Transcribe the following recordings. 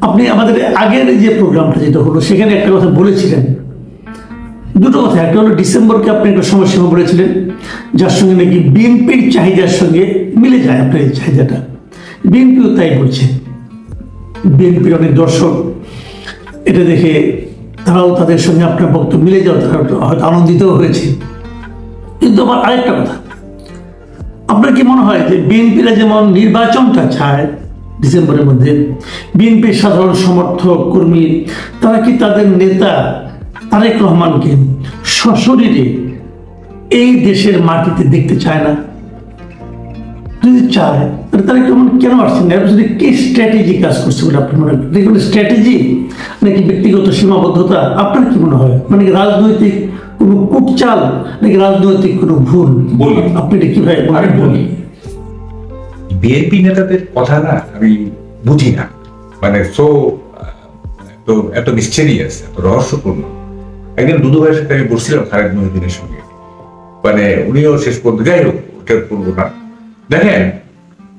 আপনি আমাদের আগের যে প্রোগ্রামটা যেটা হলো সেখানে একটা কথা বলেছিলেন, দুটো কথা। একটা হলো ডিসেম্বরকে আপনি একটা সময়সীমা বলেছিলেন যার সঙ্গে নাকি বিএনপির চাহিদার সঙ্গে মিলে যায় আপনার এই চাহিদাটা। বিএনপিও তাই বলছে, বিএনপির অনেক দর্শক এটা দেখে তারাও তাদের সঙ্গে আপনার বক্তব্য মিলে যাওয়া তারা হয়তো আনন্দিত হয়েছে। কিন্তু আমার আরেকটা কথা, আপনার কি মনে হয় যে বিএনপিরা যেমন নির্বাচনটা চায় ডিসেম্বরের মধ্যে, বিএনপির সাধারণ সমর্থক কর্মী তারা কি তাদের নেতা তারেক রহমানকে সশরীরে এই দেশের মাটিতে দেখতে চায় না? যদি চায় তাহলে তারেক রহমান কেন আসছেন না? যদি কি স্ট্র্যাটেজি কাজ করছে বলে আপনি মনে করেন? কোনো স্ট্র্যাটেজি নাকি ব্যক্তিগত সীমাবদ্ধতা? আপনার কি মনে হয়? মানে রাজনৈতিক কোনো কূটচাল নাকি রাজনৈতিক কোনো ভুল? আপনি এটা কিভাবে বলি? বিএনপি নেতাদের কথা না আমি বুঝি না, মানে এত মিস্টেরিয়াস, এত রহস্যপূর্ণ। একদিন দুদু ভাইয়ের সাথে আমি বসছিলাম খালেদ মহিউদ্দিনের সঙ্গে, মানে উনিও শেষ পর্যন্ত, যাই হোক ওটা করবো না। দেখেন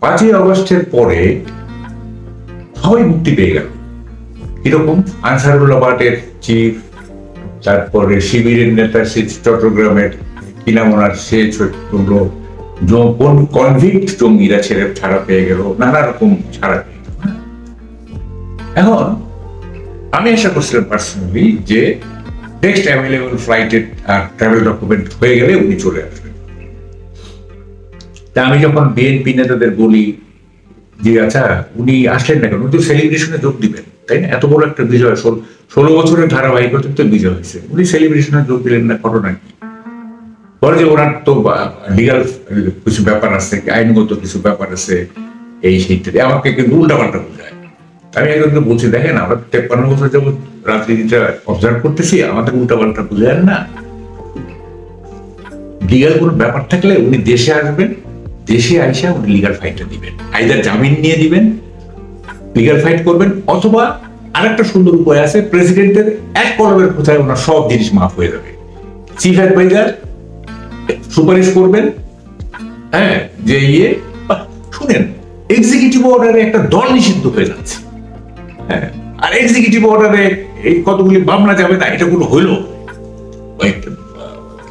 5ই আগস্টের পরে সবাই মুক্তি পেয়ে গেল। কিরকম? আনসারুল্লাহ বাটের চিফ, তারপরে শিবিরের নেতা সে চট্টগ্রামের কি নাম ওনার, সে করলো, কনভিক্ট জঙ্গিরা ছেড়ে ছাড়া পেয়ে গেল, নানা রকম ছাড়া পেয়ে গেল। এখন আমি আশা করছিলাম পার্সোনালি যে নেক্সট অ্যাভেলেবল ফ্লাইটের ট্রাভেল ডকুমেন্ট হয়ে গেলে উনি চলে আসবেন। তা আমি যখন বিএনপি নেতাদের বলি যে আচ্ছা উনি আসলেন না কেন, উনি তো সেলিব্রেশনে যোগ দিবেন, তাই না? এত বড় একটা বিজয়, 16 বছরের ধারাবাহিকতা বিজয় হয়েছে, উনি সেলিব্রেশনে যোগ দিলেন না, ঘটনা কি? বলে যে ওনার তো লিগাল কিছু ব্যাপার আছে, আইনগত কিছু ব্যাপার আছে, এই সেইটাতে আমাকে কিন্তু উল্টাপাল্টা বোঝায়। আমি একজনকে বলছি, দেখেন আমরা 53 বছর যাবৎ রাজনীতিটা অবজার্ভ করতেছি, আমাদের উল্টাপাল্টা বুঝায় না। লিগাল কোনো ব্যাপার থাকলে উনি দেশে আসবেন, দেশে আইসা উনি লিগাল ফাইটটা দিবেন, আইদার জামিন নিয়ে দিবেন, লিগাল ফাইট করবেন, অথবা আরেকটা সুন্দর উপায় আছে, প্রেসিডেন্টের এক কলমের কোথায় ওনার সব জিনিস মাফ হয়ে যাবে। চিফ অ্যাডভাইজার সুপারিশ করবেন, হ্যাঁ, যে শুনেন এক্সিকিউটিভ অর্ডারে একটা দল নিষিদ্ধ হয়ে যাচ্ছে, হ্যাঁ, আর এক্সিকিউটিভ অর্ডারে এই কতগুলি মামলা যাবে না, এটা কোনো হইল?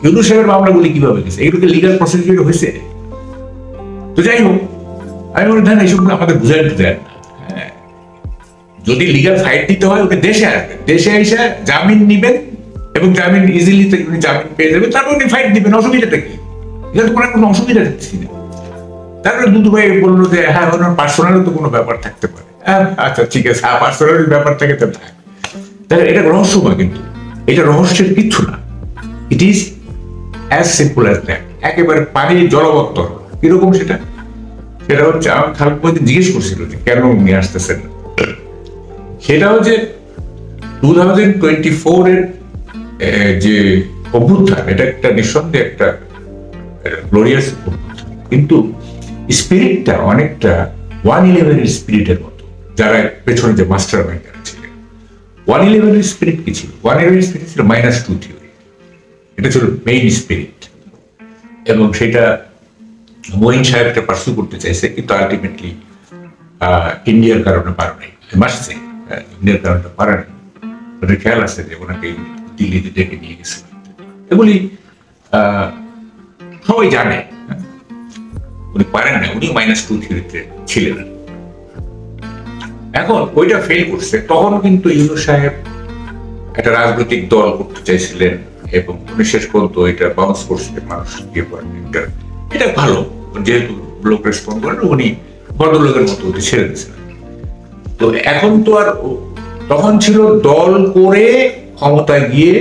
ইউনূস সাহেবের মামলাগুলি কিভাবে গেছে? এগুলোকে লিগাল প্রসিডিউর হয়েছে? তো যাই হোক, আমি বলি না, এইসব আমাদের বুঝায় না। হ্যাঁ, যদি লিগাল ফাইট দিতে হয় ওকে দেশে আসবেন, দেশে এসে জামিন নিবেন এবং জামিন ইজিলি উনি জামিন পেয়ে যাবেন, তারপর উনি ফাইট দিবেন। অসুবিধাটা কি? এটা তো কোনো অসুবিধা দেখছি না। তারপরে দুদু ভাই বললো যে হ্যাঁ ওনার পার্সোনালও তো কোনো ব্যাপার থাকতে পারে। আচ্ছা ঠিক আছে, পার্সোনাল ব্যাপার থাকে তো থাক। তাহলে এটা রহস্যময়, কিন্তু এটা রহস্যের কিচ্ছু না। It is as simple as that. একেবারে পানির জলবত্তর। কিরকম সেটা? সেটা হচ্ছে আমার খালেদ মহিউদ্দিন জিজ্ঞেস করছিল যে কেন উনি আসতেছেন না। সেটা হচ্ছে 2024 এর যে অভ্যুত্থান, এটা একটা নিঃসন্দেহে একটা গ্লোরিয়াস অভ্যুত্থান, কিন্তু স্পিরিটটা অনেকটা 1/11 এর স্পিরিটের মতো। যারা পেছনে যে মাস্টার মাইন্ড ছিলেন, 1/11 এর স্পিরিট কি ছিল? 1/11 এর স্পিরিট ছিল -2 থিওরি। এটা ছিল মেইন স্পিরিট, এবং সেটা মঈন সাহেবটা পার্সু করতে চাইছে, কিন্তু আলটিমেটলি ইন্ডিয়ার কারণে পারে নাই। মাসছে ইন্ডিয়ার কারণে পারে নাই। ওদের খেয়াল আছে যে ওনাকে দিল্লিতে ডেকে নিয়ে গেছে, এগুলি সবাই জানে। উনি পারেন না, উনি -2 থিওরিতে ছিলেন। এখন ওইটা ফেল করছে, তখন কিন্তু ইউনূস সাহেব একটা রাজনৈতিক দল করতে চাইছিলেন, এবং উনি শেষ পর্যন্ত এটা বাউন্স করছে, মানুষ দিয়ে পারেন। এটা ভালো, যেহেতু লোক রেসপন্ড করেন, উনি ভদ্রলোকের মতো ওটি ছেড়ে দিয়েছিলেন। তো এখন তো আর, তখন ছিল দল করে ক্ষমতায় গিয়ে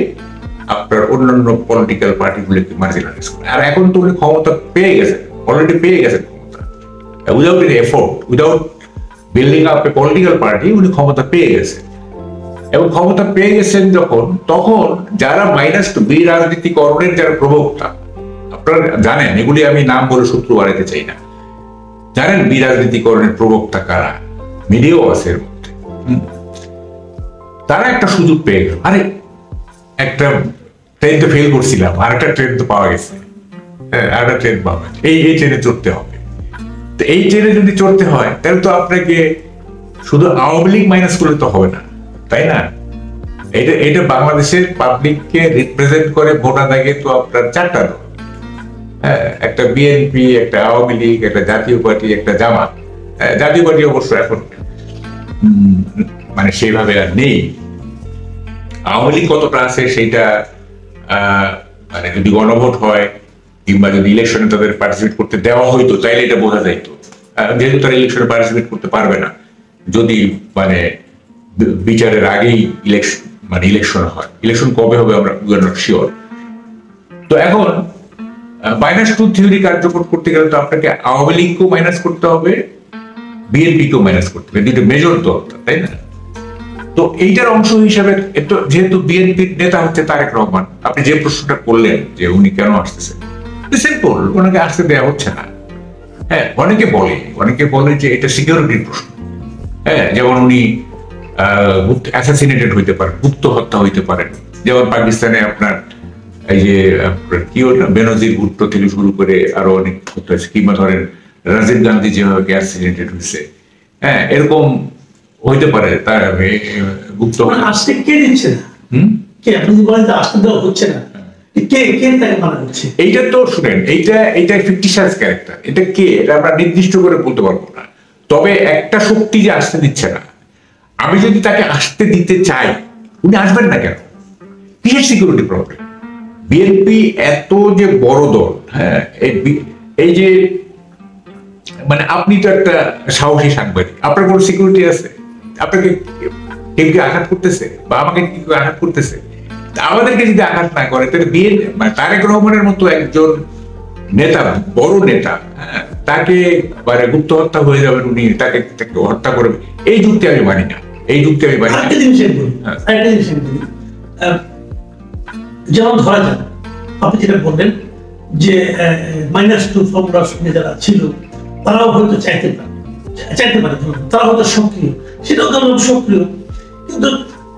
আপনার অন্যান্য পলিটিক্যাল পার্টিগুলোকে মার্জিনালাইজ করে। আর এখন তো উনি ক্ষমতা পেয়ে গেছেন, অলরেডি পেয়ে গেছেন ক্ষমতা, without any effort, without building up a political party, উনি ক্ষমতা পেয়ে গেছেন। এবং ক্ষমতা পেয়ে গেছেন যখন, তখন যারা -2 রাজনীতিকরণের যারা প্রবক্তা, আপনারা জানেন, এগুলি আমি নাম বলে সূত্র বাড়াইতে চাই না, জানেন বিরাজনীতিকরণের প্রবক্তা কারা, মিডিয়াও আছে এর মধ্যে। তারা একটা সুযোগ পেয়ে গেল, আরে একটা ট্রেন তো ফেল করছিলাম, আরেকটা ট্রেন তো পাওয়া গেছে, হ্যাঁ আরেকটা ট্রেন পাওয়া, এই ট্রেনে চড়তে হবে। তো এই ট্রেনে যদি চড়তে হয় তাহলে তো আপনাকে শুধু আওয়ামী লীগ মাইনাস করলে তো হবে না, তাই না? এটা বাংলাদেশের পাবলিককে রিপ্রেজেন্ট করে ভোট আদায়ে তো আপনার 4টা দল, হ্যাঁ, একটা বিএনপি, একটা আওয়ামী লীগ, একটা জাতীয় পার্টি, একটা জামাত। জাতীয় পার্টি অবশ্য এখন মানে সেইভাবে আর নেই। আওয়ামী লীগ কতটা আছে সেইটা মানে যদি গণভোট হয় কিংবা যদি ইলেকশনে তাদের পার্টিসিপেট করতে দেওয়া হইতো তাইলে এটা বোঝা যাইতো। যেহেতু তারা ইলেকশনে পার্টিসিপেট করতে পারবে না যদি মানে বিচারের আগেই ইলেকশন হয়। ইলেকশন কবে হবে আমরা নট শিওর। তো এখন -2 থিওরি কার্যকর করতে গেলে তো আপনাকে আওয়ামী লীগকেও মাইনাস করতে হবে, বিএনপিকেও মাইনাস করতে হবে, দুটো মেজর দল, তাই না? তো এইটার অংশ হিসাবে যেহেতু বিএনপির নেতা হচ্ছে তারেক রহমান, আপনি যে প্রশ্নটা করলেন যে উনি কেন আসতেছেন, সিম্পল, ওনাকে আসতে দেওয়া হচ্ছে না। হ্যাঁ, অনেকে বলে যে এটা সিকিউরিটির প্রশ্ন। হ্যাঁ, যেমন উনি অ্যাসাসিনেটেড হইতে পারেন, গুপ্ত হত্যা হইতে পারেন, যেমন পাকিস্তানে আপনার এই যে কি বেনজির ভুট্টো থেকে শুরু করে আরো অনেক হত্যা হয়েছে, কিংবা ধরেন রাজীব গান্ধী যেভাবে অ্যাসাসিনেটেড হয়েছে, হ্যাঁ, এরকম হইতে পারে। তার গুপ্ত আসতে কে দিচ্ছে না, কে আপনি বলেন যে আসতে দেওয়া হচ্ছে না, কে কে তাকে মানা করছে? এইটা তো শুনেন, এইটা ফিকটিশিয়াস ক্যারেক্টার। এটা কে, এটা আমরা নির্দিষ্ট করে বলতে পারবো না। তবে একটা শক্তি যে আসতে দিচ্ছে না, আমি যদি তাকে আসতে দিতে চাই, উনি আসবেন না কেন? কিসের সিকিউরিটি প্রবলেম? বিএনপি এত যে বড় দল, হ্যাঁ, এই যে মানে আপনি তো একটা সাহসী সাংবাদিক, আপনার কোনো সিকিউরিটি আছে? আপনাকে কেউ কি আঘাত করতেছে বা আমাকে কেউ আঘাত করতেছে? আমাদেরকে যদি আঘাত না করে তাহলে মানে তারেক রহমানের মতো একজন নেতা, বড় নেতা, তাকে মানে গুপ্ত হত্যা হয়ে যাবেন উনি, তাকে হত্যা করবে, এই যুক্তি আমি মানি না। একটা জিনিস যেমন ধরা যাক, আপনি যেটা বললেন যে -2 ফর্মুলার সঙ্গে যারা ছিল তারাও হয়তো চাইতে পারে, তারা হয়তো সক্রিয়, সেটাও তো সক্রিয়, কিন্তু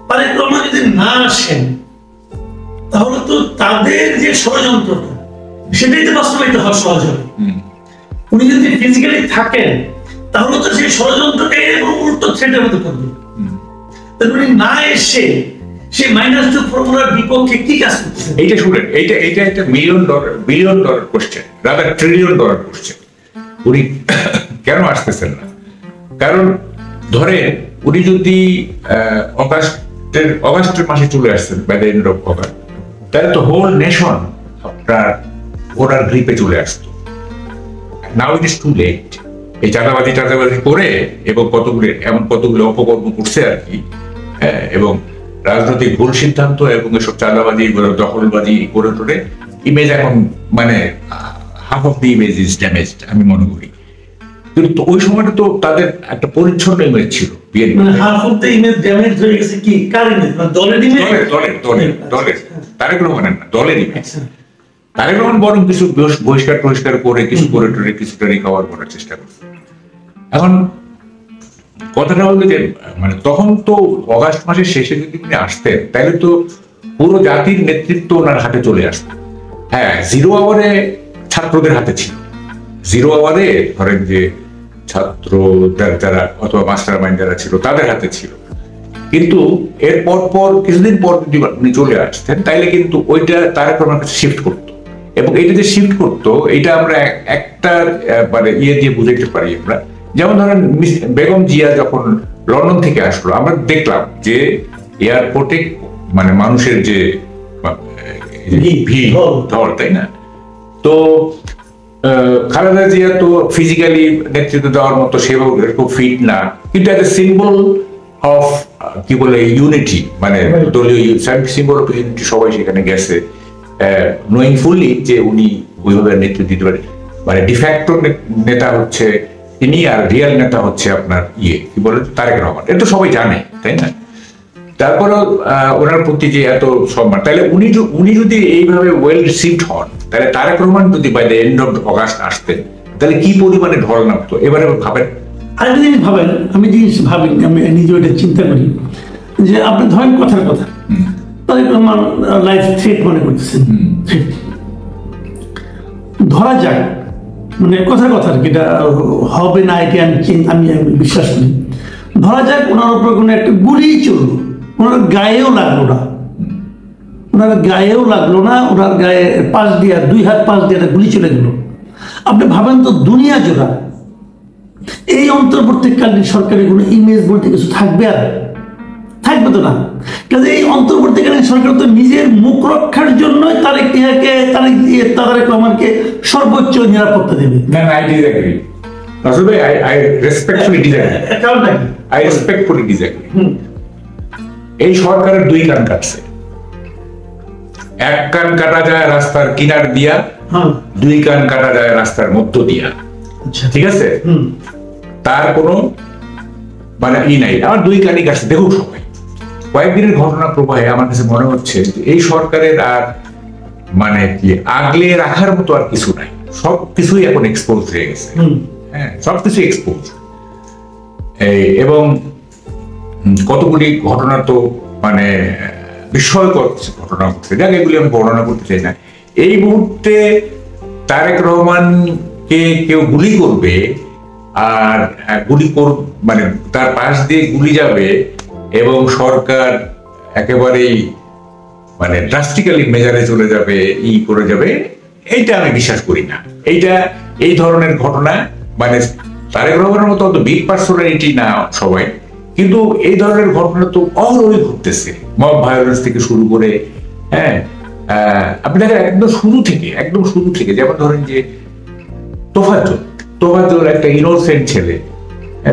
তারেক রহমান যদি না আসেন তাহলে তো তাদের যে ষড়যন্ত্রটা সেটাই তো বাস্তবায়িত হওয়া সহজ হবে। উনি যদি ফিজিক্যালি থাকেন তাহলে তো সেই ষড়যন্ত্রটাই উল্টো থ্রেটের মতো করবে। তাহলে উনি না এসে সেই -2 ফর্মুলার বিপক্ষে কি কাজ করছে? এইটা শুনেন, এইটা একটা billion dollar question, rather trillion dollar question. উনি কেন আসতেছেন না? কারণ ধরে উনি যদি অগাস্টের মাসে চলে আসতেন, by the end of August, তাহলে তো হোল নেশন আপনার ওনার গ্রিপে চলে আসতো। Now it is too late. এই চাঁদাবাজি করে এবং কতগুলো অপকর্ম করছে আর কি, এবং রাজনৈতিক ভুল সিদ্ধান্ত এবং এসব চাঁদাবাজি, দখলবাজি করে টোরে ইমেজ এখন মানে half of the image is damaged আমি মনে করি। কিন্তু ওই সময়টা তো তাদের একটা পরিচ্ছন্ন ইমেজ ছিল। Half of the image damage হয়ে গেছে কি কার ইমেজ? মানে দলের ইমেজ, দলের তারেক রহমানের না, দলের ইমেজ। তারেক রহমান বরং কিছু বহিষ্কার করে কিছু করে টোরে কিছুটা রিকভার করার চেষ্টা করছে। এখন কথাটা হলো যে মানে তখন তো অগাস্ট মাসের শেষে যদি উনি আসতেন তাহলে তো পুরো জাতির নেতৃত্ব ওনার হাতে চলে আসতো। হ্যাঁ, 0 আওয়ারে ছাত্রদের হাতে ছিল, 0 আওয়ারে ধরেন যে ছাত্র যারা অথবা মাস্টার মাইন্ড যারা ছিল তাদের হাতে ছিল। কিন্তু এর পর কিছুদিন পর যদি উনি চলে আসতেন তাইলে কিন্তু ওইটা তারেক রহমানের কাছে শিফট করতো, এবং এটা যে শিফট করতো এটা আমরা একটা মানে দিয়ে বুঝাইতে পারি আমরা। যেমন ধরেন বেগম জিয়া যখন লন্ডন থেকে আসলো, আমরা দেখলাম যে এয়ারপোর্টে মানে মানুষের যে ভিড় ঢল, তাই না? তো খালেদা জিয়া তো ফিজিক্যালি নেতৃত্ব দেওয়ার মতো সেভাবে খুব ফিট না, কিন্তু একটা সিম্বল অফ কি বলে ইউনিটি, মানে দলীয় সিম্বল অফ ইউনিটি, সবাই সেখানে গেছে নোয়িং ফুললি যে উনি ওইভাবে নেতৃত্ব দিতে পারে। মানে ডিফ্যাক্টো নেতা হচ্ছে তিনি, আর রিয়েল নেতা হচ্ছে আপনার কি বলে তারেক রহমান। এটা তো সবাই জানে, তাই না? তারপরেও ওনার প্রতি যে এত সম্মান, তাহলে উনি যদি এইভাবে ওয়েল রিসিভড হন, তাহলে তারেক রহমান যদি by the end of August আসতেন তাহলে কি পরিমাণে ঢল নামতো এবারে ভাবেন। আরেকটা জিনিস ভাবেন, আমি নিজে ওইটা চিন্তা করি যে আপনি ধরেন কথার কথা তারেক রহমান লাইফ থ্রেট মনে করতেছেন, ধরা যাক মানে কথার কথা আর কি, এটা হবে না, এটা আমি বিশ্বাস করি। ধরা যাক ওনার উপর কোনো একটা গুলি চললো, ওনার গায়েও লাগলো না, ওনার গায়ে পাশ দিয়ে 2 হাত পাশ দিয়ে একটা গুলি চলে গেল। আপনি ভাবেন তো দুনিয়া জোড়া এই অন্তর্বর্তীকালীন সরকারের কোনো ইমেজ বলতে কিছু থাকবে? আর থাকবে তো না। কাজে এই অন্তর্বর্তীকালীন সরকার তো নিজের মুখ রক্ষার জন্যই তারেক রহমানকে সর্বোচ্চ নিরাপত্তা দেবে। না, I disagree. আসলে I respectfully disagree. কারণটা কি? I respectfully disagree. এই সরকারের 2 কান কাটছে। 1 কান কাটা যায় রাস্তার কিনার দিয়া, 2 কান কাটা যায় রাস্তার মধ্য দিয়া। ঠিক আছে, তার কোনো মানে নাই, আমার 2 কানই কাটছে। দেখুন সবাই, কয়েকদিনের ঘটনা প্রবাহে আমার কাছে মনে হচ্ছে যে এই সরকারের আর মানে কি আগলে রাখার মতো আর কিছু নাই, সবকিছুই এখন এক্সপোজ হয়ে গেছে। হ্যাঁ, সবকিছু এক্সপোজ। এবং কতগুলি ঘটনা তো মানে বিস্ময়কর ঘটনা ঘটছে, যাক এগুলি আমি বর্ণনা করতে চাই না। এই মুহূর্তে তারেক রহমানকে কেউ গুলি করবে আর মানে তার পাশ দিয়ে গুলি যাবে এবং সরকার একেবারেই মানে ড্রাস্টিক্যালি মেজারে চলে যাবে, করে যাবে, এইটা আমি বিশ্বাস করি না। এই ধরনের ঘটনা মানে তারেক রহমানের মতো অত বিগ পার্সোনালিটি না সবাই, কিন্তু এই ধরনের ঘটনা তো অহরহই ঘটতেছে, মব ভায়োলেন্স থেকে শুরু করে। হ্যাঁ, আপনি দেখেন একদম শুরু থেকে যেমন ধরেন যে তোফাজ্জল একটা ইনোসেন্ট ছেলে,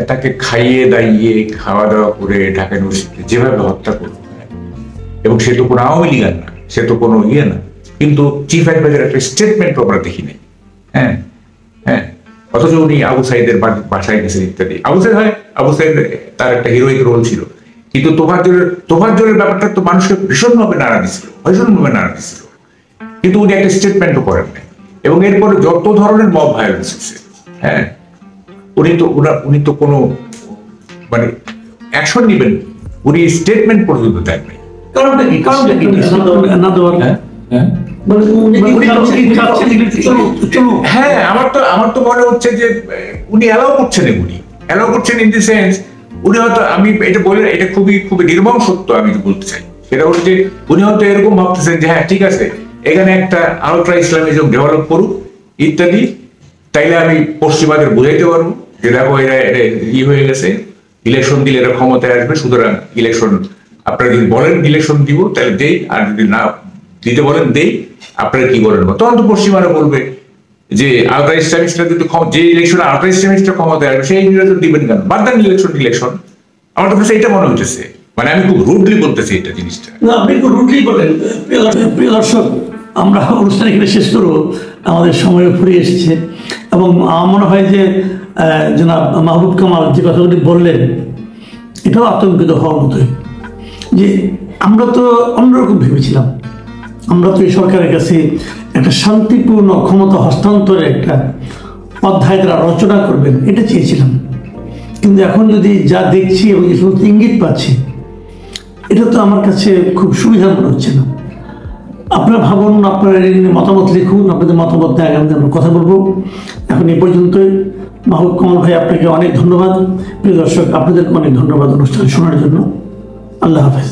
তাকে খাইয়ে দাইয়ে খাওয়া দাওয়া করে ঢাকা ইউনিভার্সিটিতে যেভাবে হত্যা করলো, এবং সে তো কোনো আওয়ামী লীগার না, সে তো কোনো না, কিন্তু চিফ অ্যাডভাইজার একটা স্টেটমেন্ট আমরা দেখি নাই। হ্যাঁ, অথচ উনি আবু সাইদের বাসায় গেছেন ইত্যাদি। আবু সাইদ তার একটা হিরোইক রোল ছিল, কিন্তু তোফাজ্জলের ব্যাপারটা তো মানুষকে ভীষণভাবে নাড়া দিছিল, কিন্তু উনি একটা স্টেটমেন্টও করেন নাই। এবং এরপরে যত ধরনের মব ভায়োলেন্স হচ্ছে, হ্যাঁ, উনি তো কোনো মানে অ্যাকশন নিবেন, উনি স্টেটমেন্ট পর্যন্ত দেন নাই। কারণটা কি না দেওয়ার? হ্যাঁ, আমার তো মনে হচ্ছে যে উনি অ্যালাউ করছেন ইন দি সেন্স, উনি হয়তো, আমি এটা বলে, এটা খুবই নির্মম সত্য আমি বলতে চাই, সেটা হচ্ছে যে উনি হয়তো এরকম ভাবতেছেন যে হ্যাঁ ঠিক আছে, এখানে একটা আলট্রা ইসলামিজম ডেভেলপ করুক ইত্যাদি, তাইলে আমি পশ্চিমাদের বুঝাইতে পারবো যে দেখো এরা হয়ে গেছে, ইলেকশন দিলে এরা ক্ষমতায় আসবে, সুতরাং ইলেকশন আপনারা যদি বলেন ইলেকশন দিব তাহলে দেই, আর যদি না দিতে বলেন দেই, আপনারা কি বলেন। তখন তো পশ্চিমারা বলবে যে আলট্রা ইসলামিস্টরা যদি যে ইলেকশনে আলট্রা ইসলামিস্টরা ক্ষমতায় আসবে সেই নির্বাচন দিবেন কেন, বাদ দেন ইলেকশন। আমার তো কাছে এটা মনে হইতেছে, মানে আমি খুব রুডলি বলতেছি এটা জিনিসটা। না, আপনি খুব রুডলি বলেন। প্রিয় দর্শক, আমরা অনুষ্ঠান এখানে শেষ করবো, আমাদের সময় ফুরিয়ে এসেছে। এবং আমার মনে হয় যে জনাব মাহবুব কামাল যে কথাগুলি বললেন, এটাও আতঙ্কিত হওয়ার মতোই, যে আমরা তো অন্যরকম ভেবেছিলাম, আমরা তো এই সরকারের কাছে একটা শান্তিপূর্ণ ক্ষমতা হস্তান্তরের একটা অধ্যায় তারা রচনা করবেন এটা চেয়েছিলাম। কিন্তু এখন যদি যা দেখছি এবং যে সমস্ত ইঙ্গিত পাচ্ছি, এটা তো আমার কাছে খুব সুবিধা মনে হচ্ছে না। আপনারা ভাবুন, আপনারা মতামত লিখুন, আপনাদের মতামত নিয়ে আগামী আমরা কথা বলবো। এখন এই পর্যন্তই। মাহবুব কামাল ভাই, আপনাকে অনেক ধন্যবাদ। প্রিয় দর্শক, আপনাদেরকে অনেক ধন্যবাদ অনুষ্ঠান শোনার জন্য। আল্লাহ হাফেজ।